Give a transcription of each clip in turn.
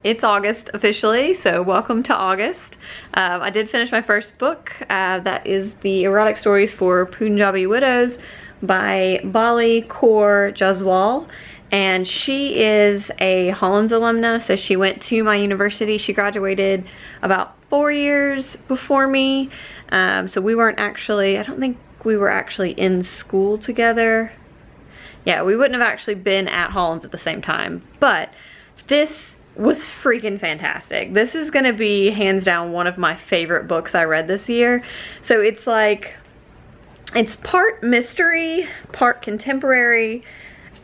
It's August officially, so welcome to August. I did finish my first book. That is the Erotic Stories for Punjabi Widows by Bali Kaur Jaswal. And she is a Hollins alumna, so she went to my university. She graduated about 4 years before me. So we weren't actually, I don't think we were actually in school together. Yeah, we wouldn't have actually been at Hollins at the same time. But this was freaking fantastic. This is gonna be hands down one of my favorite books I read this year. So it's like, it's part mystery, part contemporary,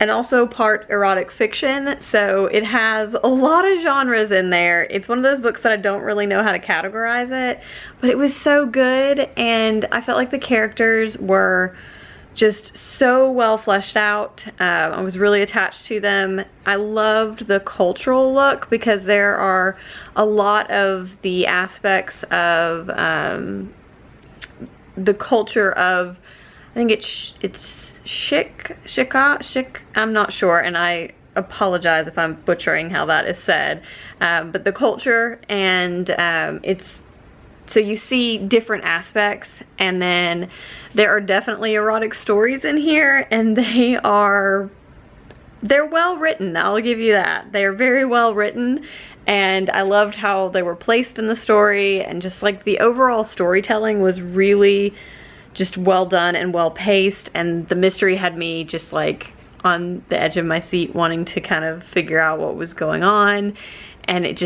and also part erotic fiction. So it has a lot of genres in there. It's one of those books that I don't really know how to categorize it, but it was so good, and I felt like the characters were just so well fleshed out. I was really attached to them. I loved the cultural look because there are a lot of the aspects of the culture of, I think it's Shik, I'm not sure, and I apologize if I'm butchering how that is said, but the culture, and it's, so you see different aspects, and then there are definitely erotic stories in here, and they're well written, I'll give you that. They're very well written, and I loved how they were placed in the story, and just like the overall storytelling was really just well done and well paced, and the mystery had me just like on the edge of my seat wanting to kind of figure out what was going on, and it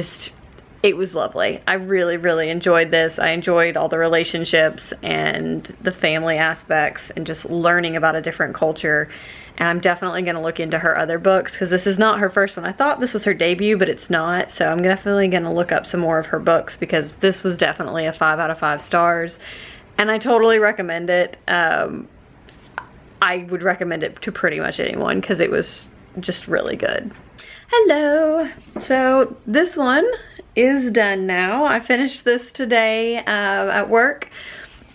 was lovely. I really enjoyed this. I enjoyed all the relationships and the family aspects and just learning about a different culture. And I'm definitely gonna look into her other books because this is not her first one. I thought this was her debut, but it's not. So I'm definitely gonna look up some more of her books because this was definitely a 5 out of 5 stars. And I totally recommend it. I would recommend it to pretty much anyone because it was just really good. Hello. So this one is done now. I finished this today at work.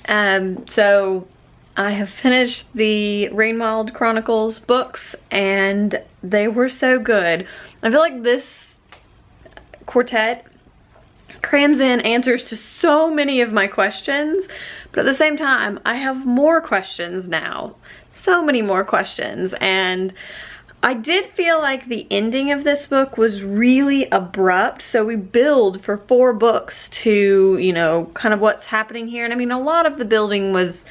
So I have finished the Rainwild Chronicles books, and they were so good. I feel like this quartet crams in answers to so many of my questions, but at the same time I have more questions now, so many more questions. And I did feel like the ending of this book was really abrupt, so we build for 4 books to, you know, kind of what's happening here. And I mean, a lot of the building was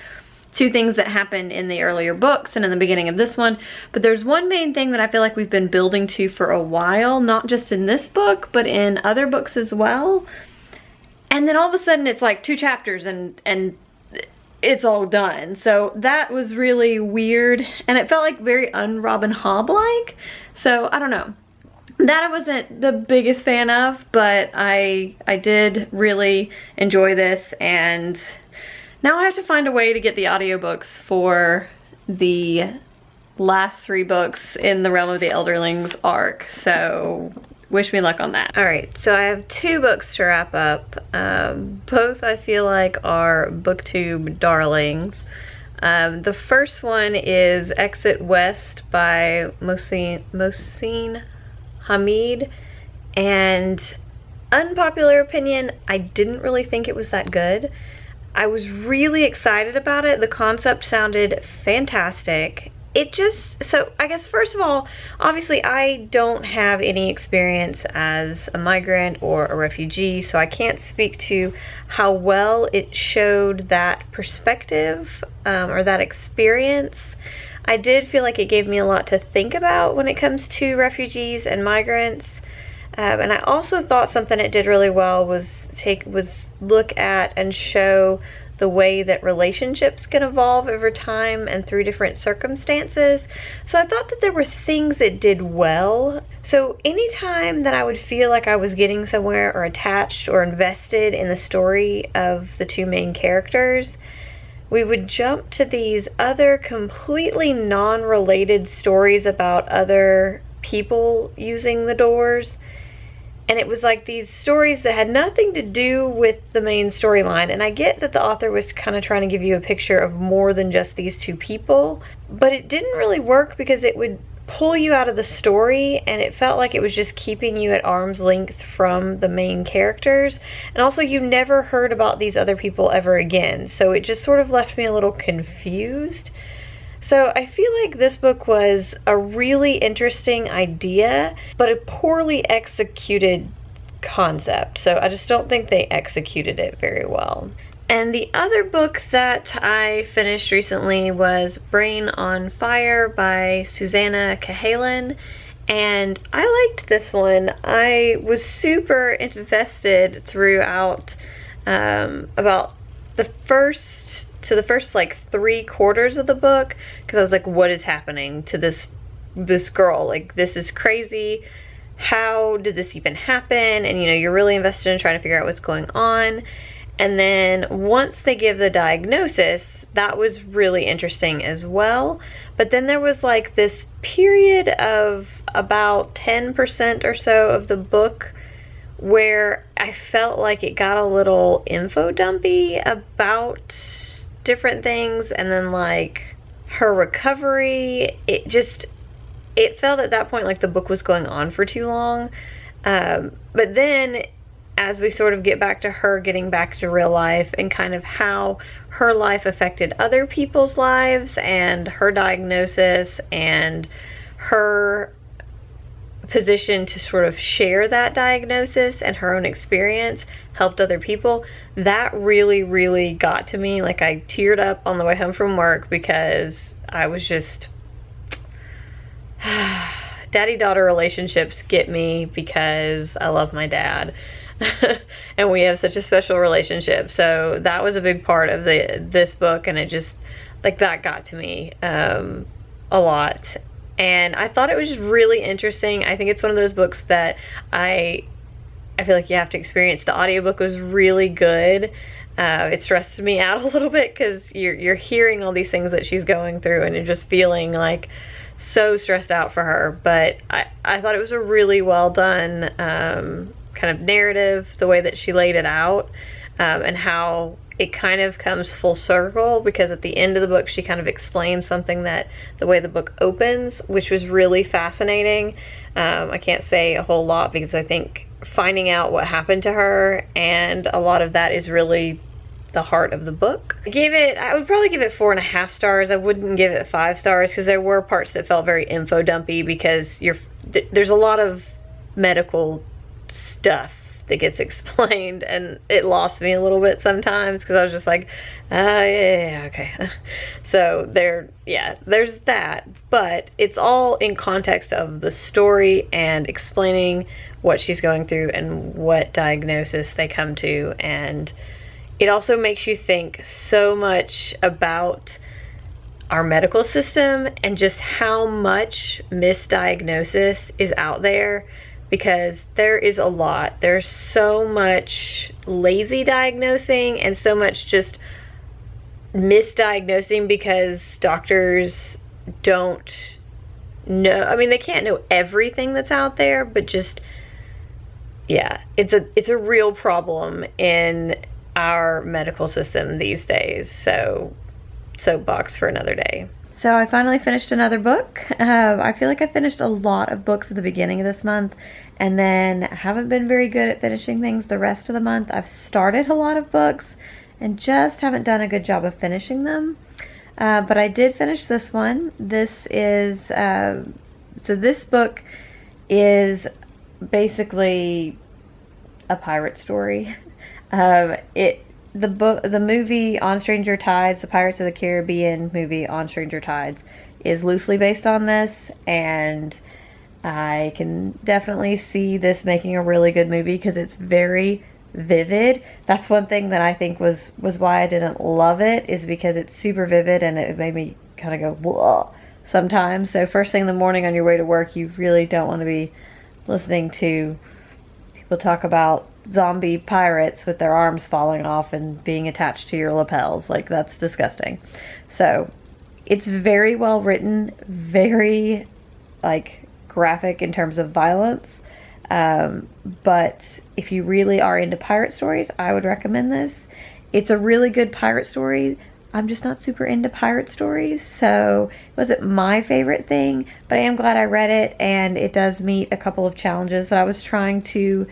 to things that happened in the earlier books and in the beginning of this one, but there's one main thing that I feel like we've been building to for a while, not just in this book, but in other books as well. And then all of a sudden it's like 2 chapters and it's all done. So that was really weird, and it felt like very un-Robin Hobb-like. So I don't know. That I wasn't the biggest fan of, but I did really enjoy this, and now I have to find a way to get the audiobooks for the last 3 books in the Realm of the Elderlings arc. So wish me luck on that. Alright, so I have 2 books to wrap up. Both I feel like are booktube darlings. The first one is Exit West by Mohsin Hamid, and unpopular opinion, I didn't really think it was that good. I was really excited about it. The concept sounded fantastic. So I guess first of all, obviously I don't have any experience as a migrant or a refugee, so I can't speak to how well it showed that perspective or that experience. I did feel like it gave me a lot to think about when it comes to refugees and migrants. And I also thought something it did really well was look at and show the way that relationships can evolve over time and through different circumstances. So I thought that there were things it did well. So anytime that I would feel like I was getting somewhere or attached or invested in the story of the 2 main characters, we would jump to these other completely non-related stories about other people using the doors. And it was like these stories that had nothing to do with the main storyline. And I get that the author was kind of trying to give you a picture of more than just these 2 people, but it didn't really work because it would pull you out of the story, and it felt like it was just keeping you at arm's length from the main characters. And also, you never heard about these other people ever again, so it just sort of left me a little confused. So I feel like this book was a really interesting idea, but a poorly executed concept. So I just don't think they executed it very well. And the other book that I finished recently was Brain on Fire by Susanna Cahalan, and I liked this one. I was super invested throughout about the first like 3/4 of the book, because I was like, what is happening to this girl? Like, this is crazy. How did this even happen? And you know, you're really invested in trying to figure out what's going on. And then once they give the diagnosis, that was really interesting as well. But then there was like this period of about 10% or so of the book where I felt like it got a little info dumpy about different things. And then like her recovery, it felt at that point like the book was going on for too long. But then as we sort of get back to her getting back to real life and kind of how her life affected other people's lives, and her diagnosis and her position to sort of share that diagnosis and her own experience helped other people, that really, really got to me. Like, I teared up on the way home from work because I was just daddy-daughter relationships get me because I love my dad. And we have such a special relationship, so that was a big part of this book, and it just, like, that got to me a lot. And I thought it was just really interesting. I think it's one of those books that I feel like you have to experience. The audiobook was really good. It stressed me out a little bit because you're hearing all these things that she's going through, and you're just feeling like so stressed out for her. But I thought it was a really well done kind of narrative, the way that she laid it out, and how it kind of comes full circle, because at the end of the book she kind of explains something that the way the book opens, which was really fascinating. I can't say a whole lot because I think finding out what happened to her, and a lot of that is really the heart of the book. I would probably give it 4.5 stars. I wouldn't give it 5 stars because there were parts that felt very info dumpy, because there's a lot of medical stuff that gets explained, and it lost me a little bit sometimes because I was just like, yeah, okay. So there's that, but it's all in context of the story and explaining what she's going through and what diagnosis they come to. And it also makes you think so much about our medical system and just how much misdiagnosis is out there, because there is a lot. There's so much lazy diagnosing and so much just misdiagnosing because doctors don't know. I mean, they can't know everything that's out there, but just, yeah, it's a real problem in our medical system these days. So soapbox for another day. So I finally finished another book. I feel like I finished a lot of books at the beginning of this month, and then haven't been very good at finishing things the rest of the month. I've started a lot of books and just haven't done a good job of finishing them. But I did finish this one. This is, so this book is basically a pirate story. The movie On Stranger Tides, the Pirates of the Caribbean movie On Stranger Tides, is loosely based on this, and I can definitely see this making a really good movie because it's very vivid. That's one thing that I think was why I didn't love it, is because it's super vivid and it made me kind of go, whoa, sometimes. So first thing in the morning on your way to work, you really don't want to be listening to people talk about zombie pirates with their arms falling off and being attached to your lapels. Like, that's disgusting. So it's very well written, very like graphic in terms of violence, but if you really are into pirate stories, I would recommend this. It's a really good pirate story. I'm just not super into pirate stories, so it wasn't my favorite thing, but I am glad I read it, and it does meet a couple of challenges that I was trying to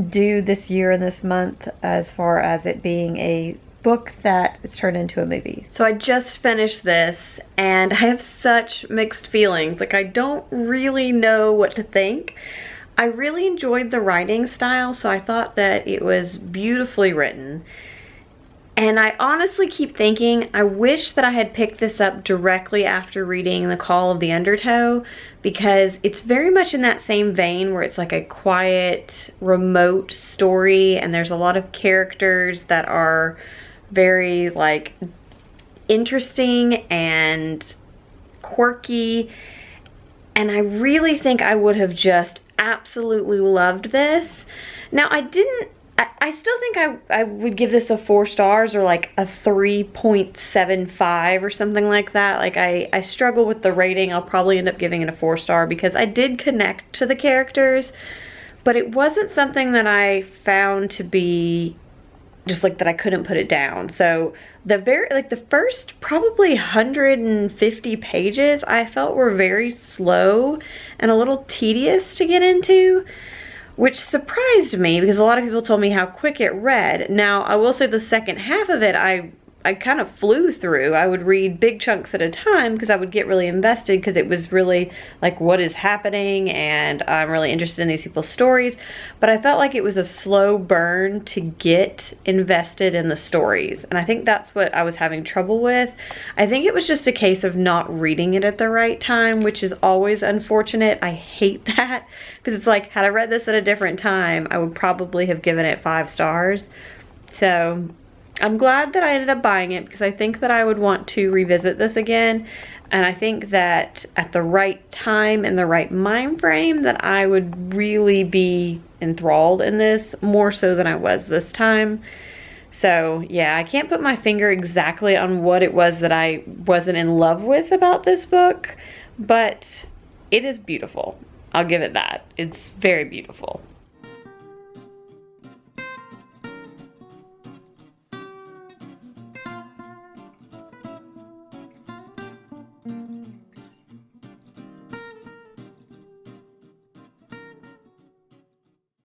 do this year and this month, as far as it being a book that is turned into a movie. So I just finished this and I have such mixed feelings. Like, I don't really know what to think. I really enjoyed the writing style, so I thought that it was beautifully written. And I honestly keep thinking, I wish that I had picked this up directly after reading The Call of the Undertow, because it's very much in that same vein where it's like a quiet, remote story, and there's a lot of characters that are very like interesting and quirky. And I really think I would have just absolutely loved this. Now, I still think I would give this a 4 stars, or like a 3.75 or something like that. Like, I struggle with the rating. I'll probably end up giving it a 4 star because I did connect to the characters, but it wasn't something that I found to be just like that I couldn't put it down. So the first probably 150 pages I felt were very slow and a little tedious to get into, which surprised me because a lot of people told me how quick it read. Now, I will say the second half of it, I kind of flew through. I would read big chunks at a time because I would get really invested, because it was really like, what is happening, and I'm really interested in these people's stories. But I felt like it was a slow burn to get invested in the stories, and I think that's what I was having trouble with. I think it was just a case of not reading it at the right time, which is always unfortunate. I hate that, because it's like, had I read this at a different time, I would probably have given it 5 stars. So I'm glad that I ended up buying it, because I think that I would want to revisit this again, and I think that at the right time and the right mind frame that I would really be enthralled in this, more so than I was this time. So yeah, I can't put my finger exactly on what it was that I wasn't in love with about this book, but it is beautiful. I'll give it that. It's very beautiful.